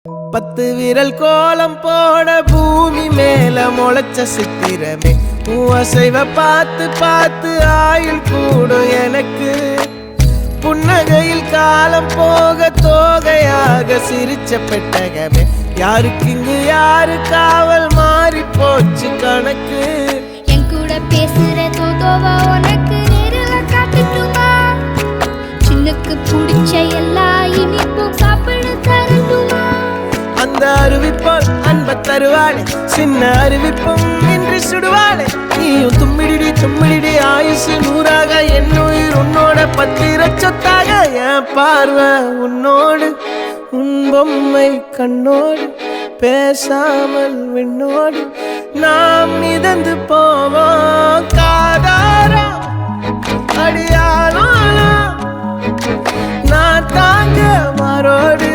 10 விரல் கோலம் போட பூமி மேல முளைச்ச சித்திரமே அசைவ பார்த்து பார்த்து ஆயுள் கூடும் எனக்கு புன்னகையில் காலம் போக தோகையாக சிரிச்ச பெட்டகமே யாருக்கு இங்கு யாரு காவல் மாறி போச்சு கணக்கு என் கூட பேசுற தோதோவா உனக்கு நேரில காட்டுட்டுமா சின்னக்கு பிடிச்ச எல்லா இனிப்பும் சாப்பிட தரட்டுமா அந்த அறிவிப்போல் அன்ப தருவாளே சின்ன அறிவிப்பும் இன்று சுடுவாளே நீயும் தும்மிடி ஆயுசு 100ஆக என் உயிர் உன்னோட பத்திர சொத்தாக என் பார்வை உன்னோடு உன் பொம்மை கண்ணோடு பேசாமல் விண்ணோடு நாம் மிதந்து போவோம் காதாரா அடியானாலும் நான் தாங்க மாறோடு